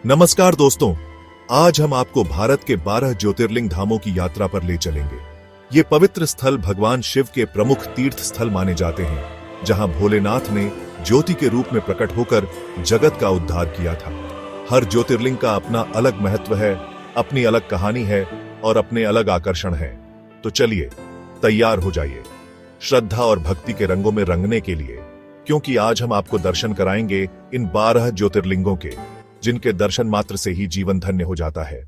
नमस्कार दोस्तों, आज हम आपको भारत के 12 ज्योतिर्लिंग धामों की यात्रा पर ले चलेंगे। ये पवित्र स्थल भगवान शिव के प्रमुख तीर्थ स्थल माने जाते हैं, जहां भोलेनाथ ने ज्योति के रूप में प्रकट होकर जगत का उद्धार किया था। हर ज्योतिर्लिंग का अपना अलग महत्व है, अपनी अलग कहानी है और अपने अलग आकर्षण है। तो चलिए तैयार हो जाइए श्रद्धा और भक्ति के रंगों में रंगने के लिए, क्योंकि आज हम आपको दर्शन कराएंगे इन 12 ज्योतिर्लिंगों के, जिनके दर्शन मात्र से ही जीवन धन्य हो जाता है।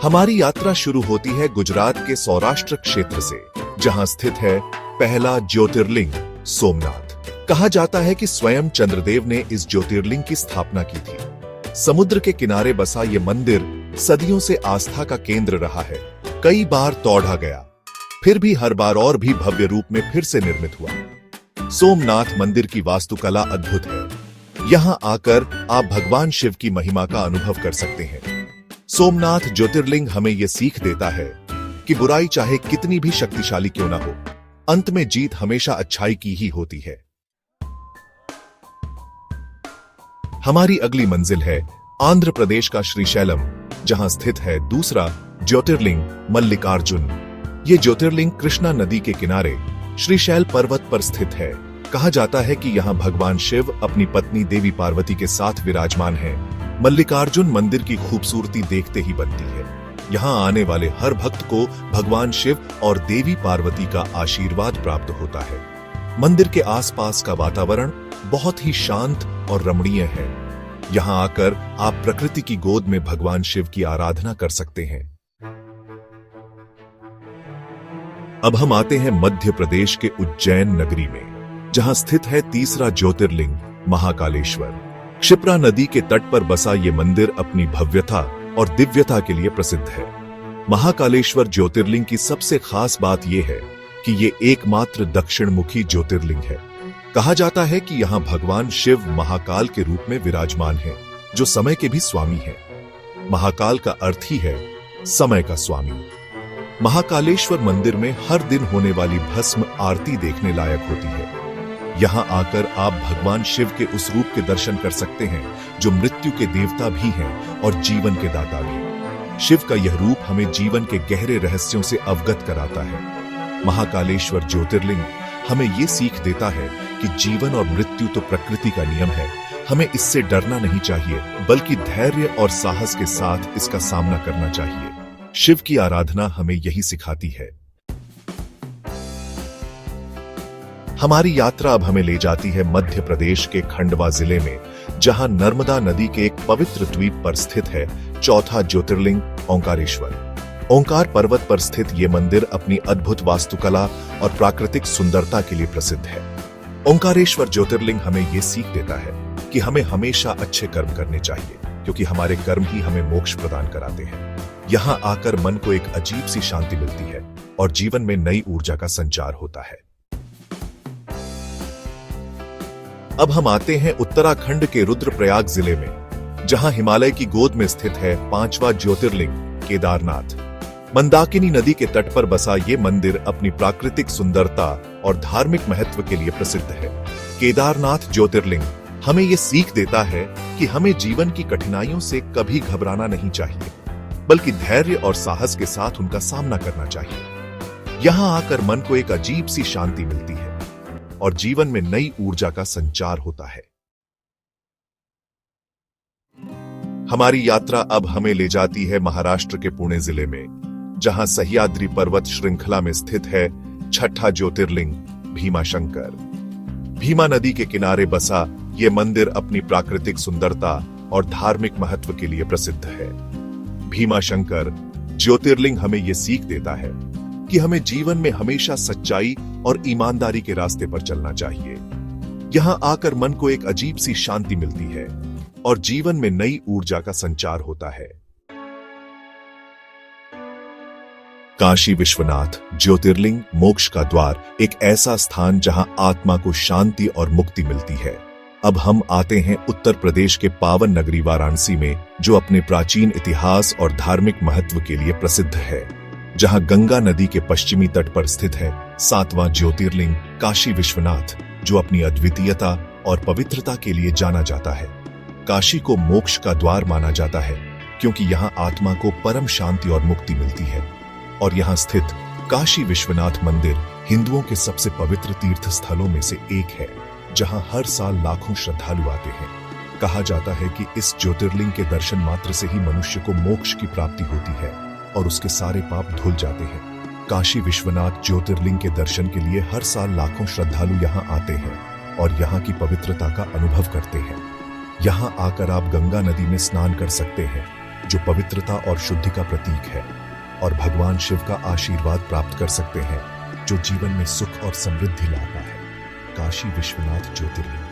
हमारी यात्रा शुरू होती है गुजरात के सौराष्ट्र क्षेत्र से, जहां स्थित है पहला ज्योतिर्लिंग सोमनाथ। कहा जाता है कि स्वयं चंद्रदेव ने इस ज्योतिर्लिंग की स्थापना की थी। समुद्र के किनारे बसा ये मंदिर सदियों से आस्था का केंद्र रहा है। कई बार तोड़ा गया, फिर भी हर बार और भी भव्य रूप में फिर से निर्मित हुआ। सोमनाथ मंदिर की वास्तुकला अद्भुत है। यहां आकर आप भगवान शिव की महिमा का अनुभव कर सकते हैं। सोमनाथ ज्योतिर्लिंग हमें यह सीख देता है कि बुराई चाहे कितनी भी शक्तिशाली क्यों ना हो, अंत में जीत हमेशा अच्छाई की ही होती है। हमारी अगली मंजिल है आंध्र प्रदेश का श्रीशैलम, जहां स्थित है दूसरा ज्योतिर्लिंग मल्लिकार्जुन। ये ज्योतिर्लिंग कृष्णा नदी के किनारे श्रीशैल पर्वत पर स्थित है। कहा जाता है कि यहाँ भगवान शिव अपनी पत्नी देवी पार्वती के साथ विराजमान हैं। मल्लिकार्जुन मंदिर की खूबसूरती देखते ही बनती है। यहाँ आने वाले हर भक्त को भगवान शिव और देवी पार्वती का आशीर्वाद प्राप्त होता है। मंदिर के आसपास का वातावरण बहुत ही शांत और रमणीय है। यहाँ आकर आप प्रकृति की गोद में भगवान शिव की आराधना कर सकते हैं। अब हम आते हैं मध्य प्रदेश के उज्जैन नगरी में, जहां स्थित है तीसरा ज्योतिर्लिंग महाकालेश्वर। क्षिप्रा नदी के तट पर बसा ये मंदिर अपनी भव्यता और दिव्यता के लिए प्रसिद्ध है। महाकालेश्वर ज्योतिर्लिंग की सबसे खास बात यह है कि ये एकमात्र दक्षिण मुखी ज्योतिर्लिंग है। कहा जाता है कि यहाँ भगवान शिव महाकाल के रूप में विराजमान है, जो समय के भी स्वामी है। महाकाल का अर्थ ही है समय का स्वामी। महाकालेश्वर मंदिर में हर दिन होने वाली भस्म आरती देखने लायक होती है। यहाँ आकर आप भगवान शिव के उस रूप के दर्शन कर सकते हैं जो मृत्यु के देवता भी हैं और जीवन के दाता भी। शिव का यह रूप हमें जीवन के गहरे रहस्यों से अवगत कराता है। महाकालेश्वर ज्योतिर्लिंग हमें ये सीख देता है कि जीवन और मृत्यु तो प्रकृति का नियम है। हमें इससे डरना नहीं चाहिए, बल्कि धैर्य और साहस के साथ इसका सामना करना चाहिए। शिव की आराधना हमें यही सिखाती है। हमारी यात्रा अब हमें ले जाती है मध्य प्रदेश के खंडवा जिले में, जहां नर्मदा नदी के एक पवित्र द्वीप पर स्थित है चौथा ज्योतिर्लिंग ओंकारेश्वर। ओंकार पर्वत पर स्थित ये मंदिर अपनी अद्भुत वास्तुकला और प्राकृतिक सुंदरता के लिए प्रसिद्ध है। ओंकारेश्वर ज्योतिर्लिंग हमें यह सीख देता है कि हमें हमेशा अच्छे कर्म करने चाहिए, क्योंकि हमारे कर्म ही हमें मोक्ष प्रदान कराते हैं। यहाँ आकर मन को एक अजीब सी शांति मिलती है और जीवन में नई ऊर्जा का संचार होता है। अब हम आते हैं उत्तराखंड के रुद्रप्रयाग जिले में, जहां हिमालय की गोद में स्थित है पांचवा ज्योतिर्लिंग केदारनाथ। मंदाकिनी नदी के तट पर बसा ये मंदिर अपनी प्राकृतिक सुंदरता और धार्मिक महत्व के लिए प्रसिद्ध है। केदारनाथ ज्योतिर्लिंग हमें यह सीख देता है कि हमें जीवन की कठिनाइयों से कभी घबराना नहीं चाहिए, बल्कि धैर्य और साहस के साथ उनका सामना करना चाहिए। यहां आकर मन को एक अजीब सी शांति मिलती है और जीवन में नई ऊर्जा का संचार होता है। हमारी यात्रा अब हमें ले जाती है महाराष्ट्र के पुणे जिले में, जहां सह्याद्री पर्वत श्रृंखला में स्थित है छठा ज्योतिर्लिंग भीमाशंकर। भीमा नदी के किनारे बसा ये मंदिर अपनी प्राकृतिक सुंदरता और धार्मिक महत्व के लिए प्रसिद्ध है। भीमाशंकर ज्योतिर्लिंग हमें यह सीख देता है कि हमें जीवन में हमेशा सच्चाई और ईमानदारी के रास्ते पर चलना चाहिए। यहां आकर मन को एक अजीब सी शांति मिलती है और जीवन में नई ऊर्जा का संचार होता है। काशी विश्वनाथ ज्योतिर्लिंग मोक्ष का द्वार, एक ऐसा स्थान जहां आत्मा को शांति और मुक्ति मिलती है। अब हम आते हैं उत्तर प्रदेश के पावन नगरी वाराणसी में, जो अपने प्राचीन इतिहास और धार्मिक महत्व के लिए प्रसिद्ध है। जहां गंगा नदी के पश्चिमी तट पर स्थित है सातवां ज्योतिर्लिंग काशी विश्वनाथ। जो अपनी अद्वितीयता और पवित्रता के लिए जाना जाता है। काशी को मोक्ष का द्वार माना जाता है क्योंकि यहाँ आत्मा को परम शांति और मुक्ति मिलती है। और यहाँ स्थित काशी विश्वनाथ मंदिर हिंदुओं के सबसे पवित्र तीर्थ स्थलों में से एक है, जहां हर साल लाखों श्रद्धालु आते हैं। कहा जाता है कि इस ज्योतिर्लिंग के दर्शन मात्र से ही मनुष्य को मोक्ष की प्राप्ति होती है और उसके सारे पाप धुल जाते हैं। काशी विश्वनाथ ज्योतिर्लिंग के दर्शन के लिए हर साल लाखों श्रद्धालु यहाँ आते हैं और यहाँ की पवित्रता का अनुभव करते हैं। यहाँ आकर आप गंगा नदी में स्नान कर सकते हैं, जो पवित्रता और शुद्धि का प्रतीक है, और भगवान शिव का आशीर्वाद प्राप्त कर सकते हैं, जो जीवन में सुख और समृद्धि लाता है। काशी विश्वनाथ ज्योतिर्लिंग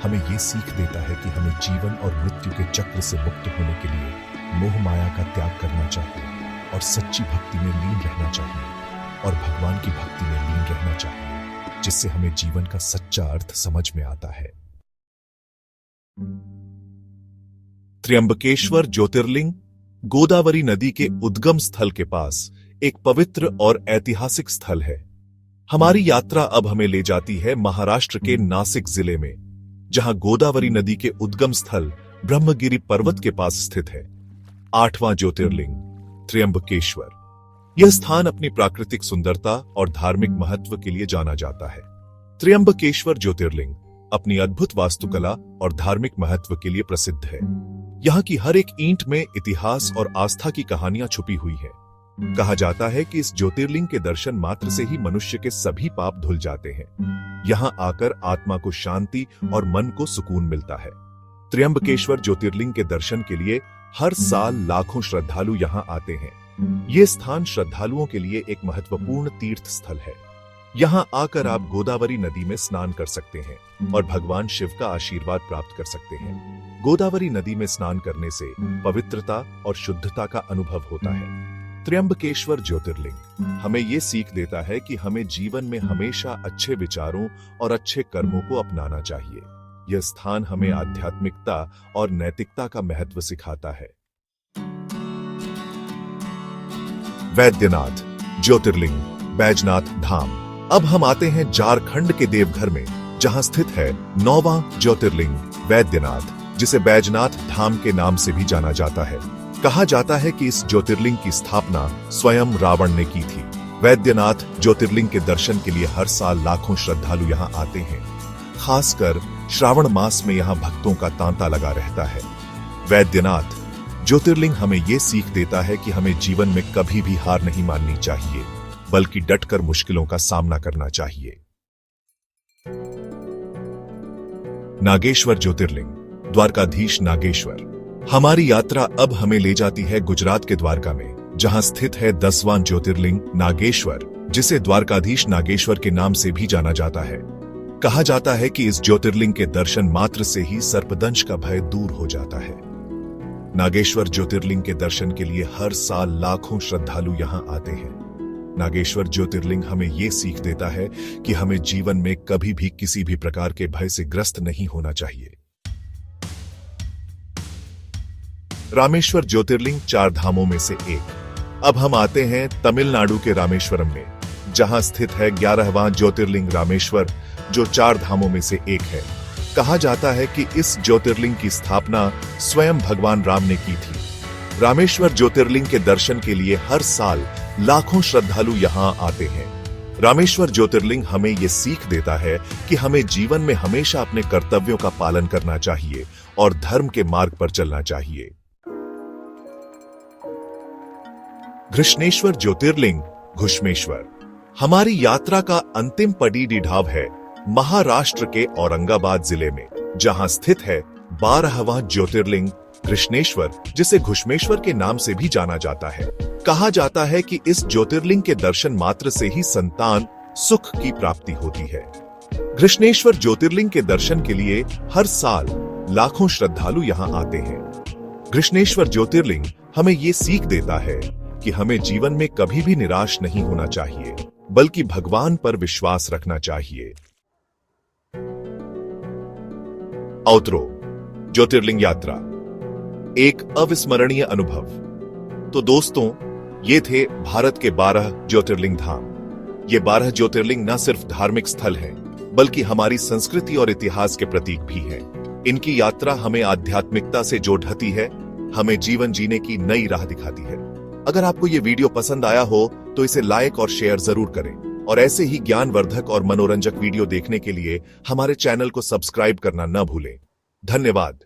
हमें ये सीख देता है कि हमें जीवन और मृत्यु के चक्र से मुक्त होने के लिए मोह माया का त्याग करना चाहिए और सच्ची भक्ति में लीन रहना चाहिए और भगवान की भक्ति में लीन रहना चाहिए, जिससे हमें जीवन का सच्चा अर्थ समझ में आता है। त्र्यंबकेश्वर ज्योतिर्लिंग गोदावरी नदी के उद्गम स्थल के पास एक पवित्र और ऐतिहासिक स्थल है। हमारी यात्रा अब हमें ले जाती है महाराष्ट्र के नासिक जिले में, जहां गोदावरी नदी के उद्गम स्थल ब्रह्मगिरी पर्वत के पास स्थित है। 8वां ज्योतिर्लिंग त्र्यंबकेश्वर। यह स्थान अपनी प्राकृतिक सुंदरता और धार्मिक महत्व के लिए जाना जाता है। त्र्यंबकेश्वर ज्योतिर्लिंग अपनी अद्भुत वास्तुकला और धार्मिक महत्व के लिए प्रसिद्ध है। यहाँ की हर एक ईंट में इतिहास और आस्था की कहानियां छुपी हुई है। कहा जाता है कि इस ज्योतिर्लिंग के दर्शन मात्र से ही मनुष्य के सभी पाप धुल जाते हैं। यहाँ आकर आत्मा को शांति और मन को सुकून मिलता है। त्र्यंबकेश्वर ज्योतिर्लिंग के दर्शन के लिए हर साल लाखों श्रद्धालु यहाँ आते हैं। ये स्थान श्रद्धालुओं के लिए एक महत्वपूर्ण तीर्थ स्थल है। यहाँ आकर आप गोदावरी नदी में स्नान कर सकते हैं और भगवान शिव का आशीर्वाद प्राप्त कर सकते हैं। गोदावरी नदी में स्नान करने से पवित्रता और शुद्धता का अनुभव होता है। त्र्यंबकेश्वर ज्योतिर्लिंग हमें ये सीख देता है कि हमें जीवन में हमेशा अच्छे विचारों और अच्छे कर्मों को अपनाना चाहिए। यह स्थान हमें आध्यात्मिकता और नैतिकता का महत्व सिखाता है। वैद्यनाथ ज्योतिर्लिंग बैजनाथ धाम। अब हम आते हैं झारखंड के देवघर में, जहां स्थित है 9वां ज्योतिर्लिंग वैद्यनाथ, जिसे बैजनाथ धाम के नाम से भी जाना जाता है। कहा जाता है कि इस ज्योतिर्लिंग की स्थापना स्वयं रावण ने की थी। वैद्यनाथ ज्योतिर्लिंग के दर्शन के लिए हर साल लाखों श्रद्धालु यहाँ आते हैं। खासकर श्रावण मास में यहाँ भक्तों का तांता लगा रहता है। वैद्यनाथ ज्योतिर्लिंग हमें ये सीख देता है कि हमें जीवन में कभी भी हार नहीं माननी चाहिए, बल्कि डटकर मुश्किलों का सामना करना चाहिए। नागेश्वर ज्योतिर्लिंग द्वारकाधीश नागेश्वर। हमारी यात्रा अब हमें ले जाती है गुजरात के द्वारका में, जहां स्थित है 10वां ज्योतिर्लिंग नागेश्वर, जिसे द्वारकाधीश नागेश्वर के नाम से भी जाना जाता है। कहा जाता है कि इस ज्योतिर्लिंग के दर्शन मात्र से ही सर्पदंश का भय दूर हो जाता है। नागेश्वर ज्योतिर्लिंग के दर्शन के लिए हर साल लाखों श्रद्धालु यहाँ आते हैं। नागेश्वर ज्योतिर्लिंग हमें ये सीख देता है कि हमें जीवन में कभी भी किसी भी प्रकार के भय से ग्रस्त नहीं होना चाहिए। रामेश्वर ज्योतिर्लिंग 4 धामों में से एक। अब हम आते हैं तमिलनाडु के रामेश्वरम में, जहां स्थित है 11वां ज्योतिर्लिंग रामेश्वर, जो 4 धामों में से एक है। कहा जाता है कि इस ज्योतिर्लिंग की स्थापना स्वयं भगवान राम ने की थी। रामेश्वर ज्योतिर्लिंग के दर्शन के लिए हर साल लाखों श्रद्धालु यहाँ आते हैं। रामेश्वर ज्योतिर्लिंग हमें ये सीख देता है कि हमें जीवन में हमेशा अपने कर्तव्यों का पालन करना चाहिए और धर्म के मार्ग पर चलना चाहिए। घृष्णेश्वर ज्योतिर्लिंग घुश्मेश्वर। हमारी यात्रा का अंतिम पड़ीडी ढाब है महाराष्ट्र के औरंगाबाद जिले में, जहां स्थित है 12वां ज्योतिर्लिंग कृष्णेश्वर, जिसे घुश्मेश्वर के नाम से भी जाना जाता है। कहा जाता है कि इस ज्योतिर्लिंग के दर्शन मात्र से ही संतान सुख की प्राप्ति होती है। कृष्णेश्वर ज्योतिर्लिंग के दर्शन के लिए हर साल लाखों श्रद्धालु यहाँ आते हैं। कृष्णेश्वर ज्योतिर्लिंग हमें ये सीख देता है कि हमें जीवन में कभी भी निराश नहीं होना चाहिए, बल्कि भगवान पर विश्वास रखना चाहिए। आउटरो ज्योतिर्लिंग यात्रा, एक अविस्मरणीय अनुभव। तो दोस्तों, ये थे भारत के 12 ज्योतिर्लिंग धाम। ये 12 ज्योतिर्लिंग न सिर्फ धार्मिक स्थल हैं, बल्कि हमारी संस्कृति और इतिहास के प्रतीक भी हैं। इनकी यात्रा हमें आध्यात्मिकता से जोड़ ढाती है, हमें जीवन जीने की नई राह दिखाती है। अगर आपको ये वीडियो पसंद आया हो तो इसे लाइक और शेयर जरूर करें और ऐसे ही ज्ञानवर्धक और मनोरंजक वीडियो देखने के लिए हमारे चैनल को सब्सक्राइब करना न भूलें। धन्यवाद।